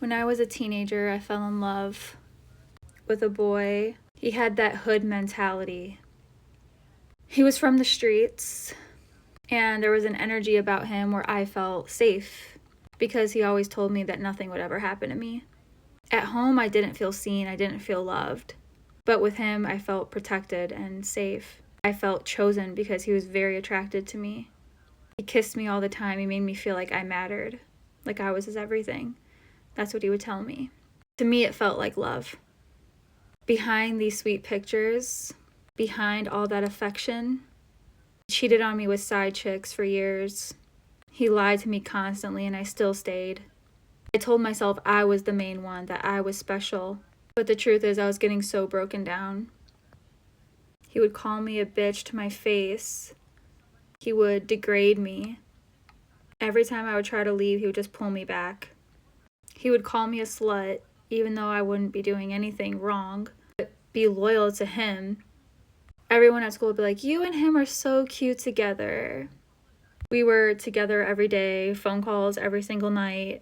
When I was a teenager, I fell in love with a boy. He had that hood mentality. He was from the streets, and there was an energy about him where I felt safe because he always told me that nothing would ever happen to me. At home, I didn't feel seen, I didn't feel loved. But with him, I felt protected and safe. I felt chosen because he was very attracted to me. He kissed me all the time. He made me feel like I mattered, like I was his everything. That's what he would tell me. To me, it felt like love. Behind these sweet pictures, behind all that affection, he cheated on me with side chicks for years. He lied to me constantly, and I still stayed. I told myself I was the main one, that I was special. But the truth is, I was getting so broken down. He would call me a bitch to my face. He would degrade me. Every time I would try to leave, he would just pull me back. He would call me a slut, even though I wouldn't be doing anything wrong, but be loyal to him. Everyone at school would be like, you and him are so cute together. We were together every day, phone calls every single night.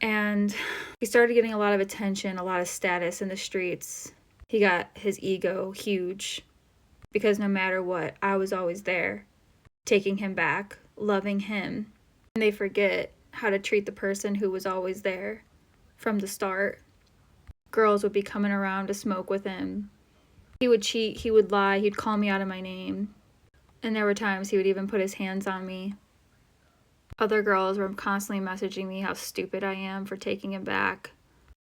And he started getting a lot of attention, a lot of status in the streets. He got his ego huge because no matter what, I was always there, taking him back, loving him. And they forget how to treat the person who was always there from the start. Girls would be coming around to smoke with him. He would cheat, he would lie, he'd call me out of my name. And there were times he would even put his hands on me. Other girls were constantly messaging me how stupid I am for taking him back.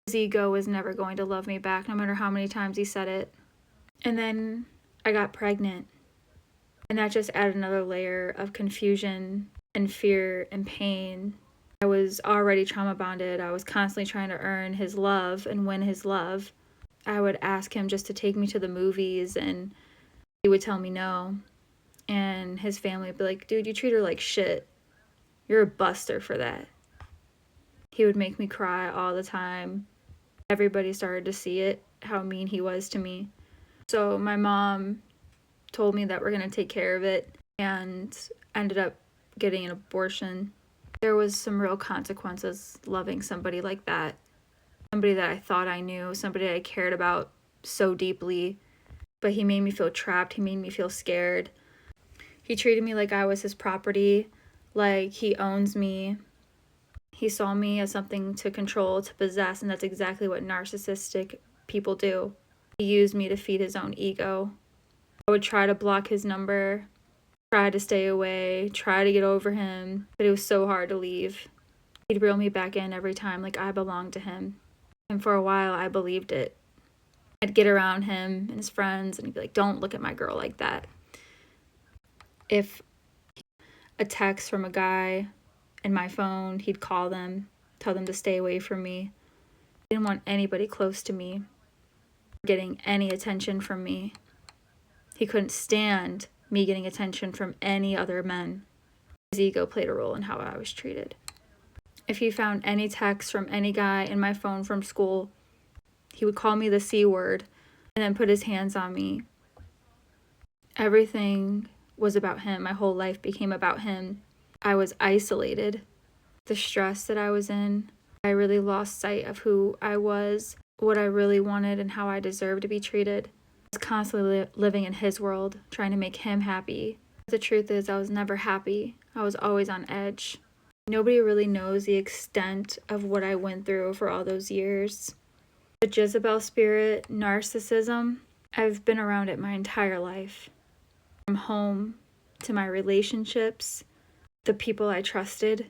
His ego was never going to love me back, no matter how many times he said it. And then I got pregnant. And that just added another layer of confusion and fear and pain. I was already trauma bonded. I was constantly trying to earn his love and win his love. I would ask him just to take me to the movies, and he would tell me no. And his family would be like, dude, you treat her like shit. You're a buster for that. He would make me cry all the time. Everybody started to see it, how mean he was to me. So my mom told me that we're going to take care of it, and ended up getting an abortion. There was some real consequences loving somebody like that. Somebody that I thought I knew, somebody I cared about so deeply. But he made me feel trapped. He made me feel scared. He treated me like I was his property, like he owns me. He saw me as something to control, to possess, and that's exactly what narcissistic people do. He used me to feed his own ego. I would try to block his number, try to stay away, try to get over him, but it was so hard to leave. He'd reel me back in every time like I belonged to him. And for a while, I believed it. I'd get around him and his friends, and he'd be like, don't look at my girl like that. If a text from a guy in my phone, he'd call them, tell them to stay away from me. He didn't want anybody close to me, getting any attention from me. He couldn't stand me getting attention from any other men. His ego played a role in how I was treated. If he found any text from any guy in my phone from school, he would call me the C word and then put his hands on me. Everything was about him. My whole life became about him. I was isolated. The stress that I was in, I really lost sight of who I was, what I really wanted, and how I deserved to be treated. I was constantly living in his world, trying to make him happy. The truth is, I was never happy. I was always on edge. Nobody really knows the extent of what I went through for all those years. The Jezebel spirit, narcissism, I've been around it my entire life. From home to my relationships, the people I trusted,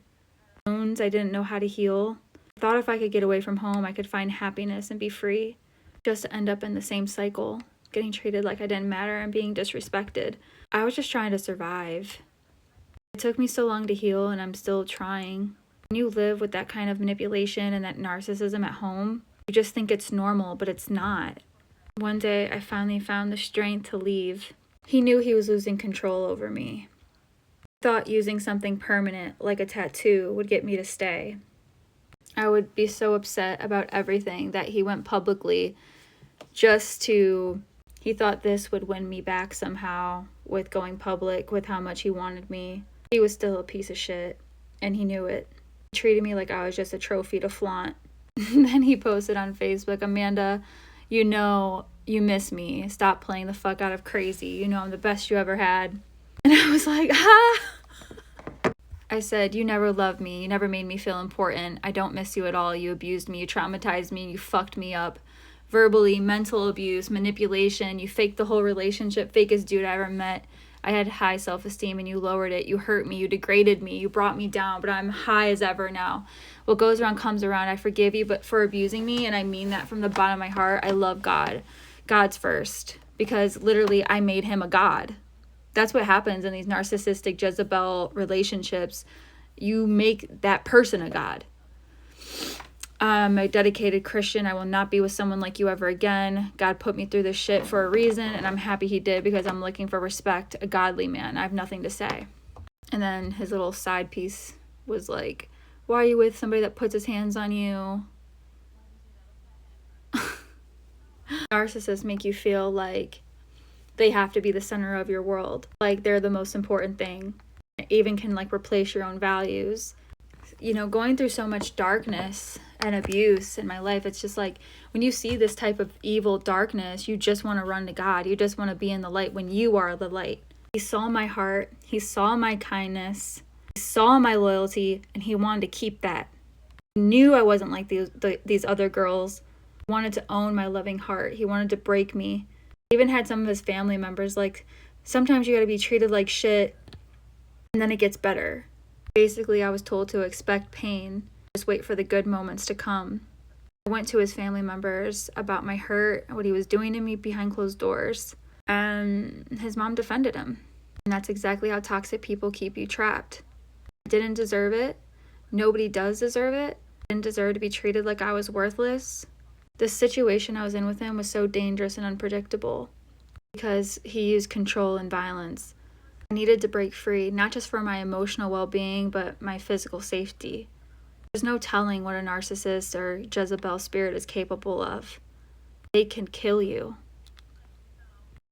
wounds I didn't know how to heal. I thought if I could get away from home, I could find happiness and be free, just to end up in the same cycle, getting treated like I didn't matter and being disrespected. I was just trying to survive. It took me so long to heal, and I'm still trying. When you live with that kind of manipulation and that narcissism at home, you just think it's normal, but it's not. One day, I finally found the strength to leave. He knew he was losing control over me. He thought using something permanent, like a tattoo, would get me to stay. I would be so upset about everything that he went publicly he thought this would win me back somehow with going public, with how much he wanted me. He was still a piece of shit, and he knew it. He treated me like I was just a trophy to flaunt. Then he posted on Facebook, Amanda, you know you miss me. Stop playing the fuck out of crazy. You know I'm the best you ever had. And I was like, ha! I said, you never loved me. You never made me feel important. I don't miss you at all. You abused me. You traumatized me. You fucked me up. Verbally, mental abuse, manipulation. You faked the whole relationship. Fakest dude I ever met. I had high self-esteem and you lowered it. You hurt me. You degraded me. You brought me down, but I'm high as ever now. What goes around comes around. I forgive you, but for abusing me, and I mean that from the bottom of my heart, I love God. God's first. Because literally, I made him a god. That's what happens in these narcissistic Jezebel relationships. You make that person a god. I'm a dedicated Christian. I will not be with someone like you ever again. God put me through this shit for a reason, and I'm happy he did because I'm looking for respect, a godly man. I have nothing to say. And then his little side piece was like, why are you with somebody that puts his hands on you? Narcissists make you feel like they have to be the center of your world. Like they're the most important thing. It even can like replace your own values. You know, going through so much darkness and abuse in my life, it's just like when you see this type of evil darkness, you just want to run to God. You just want to be in the light when you are the light. He saw my heart. He saw my kindness. He saw my loyalty, and he wanted to keep that. He knew I wasn't like these other girls. He wanted to own my loving heart. He wanted to break me. He even had some of his family members like, sometimes you got to be treated like shit, and then it gets better. Basically, I was told to expect pain, just wait for the good moments to come. I went to his family members about my hurt, what he was doing to me behind closed doors, and his mom defended him. And that's exactly how toxic people keep you trapped. I didn't deserve it. Nobody does deserve it. I didn't deserve to be treated like I was worthless. The situation I was in with him was so dangerous and unpredictable because he used control and violence. I needed to break free, not just for my emotional well-being, but my physical safety. There's no telling what a narcissist or Jezebel spirit is capable of. They can kill you.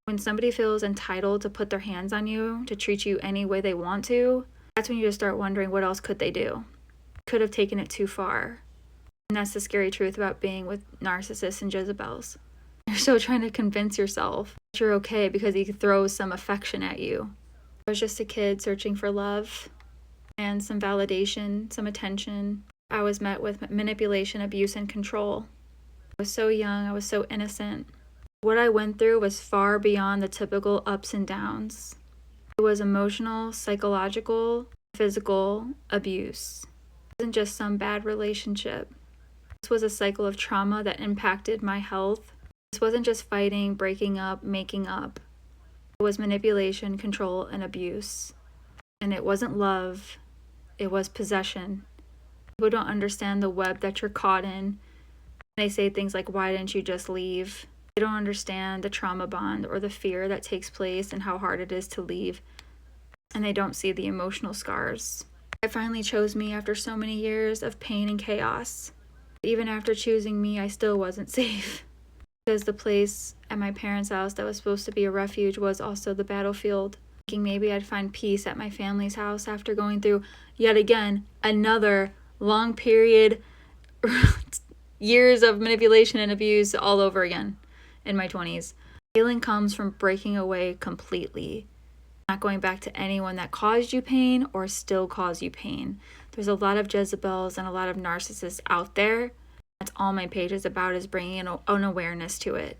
When somebody feels entitled to put their hands on you, to treat you any way they want to, that's when you just start wondering what else could they do. Could have taken it too far. And that's the scary truth about being with narcissists and Jezebels. You're still trying to convince yourself that you're okay because he throws some affection at you. I was just a kid searching for love and some validation, some attention. I was met with manipulation, abuse, and control. I was so young. I was so innocent. What I went through was far beyond the typical ups and downs. It was emotional, psychological, physical abuse. It wasn't just some bad relationship. This was a cycle of trauma that impacted my health. This wasn't just fighting, breaking up, making up. It was manipulation, control, and abuse. And it wasn't love. It was possession. People don't understand the web that you're caught in. They say things like, why didn't you just leave? They don't understand the trauma bond or the fear that takes place and how hard it is to leave. And they don't see the emotional scars. I finally chose me after so many years of pain and chaos. Even after choosing me, I still wasn't safe. Because the place at my parents' house that was supposed to be a refuge was also the battlefield. Thinking maybe I'd find peace at my family's house after going through, yet again, another long period, years of manipulation and abuse all over again in my 20s. Healing comes from breaking away completely. Not going back to anyone that caused you pain or still cause you pain. There's a lot of Jezebels and a lot of narcissists out there. That's all my page is about, is bringing an awareness to it.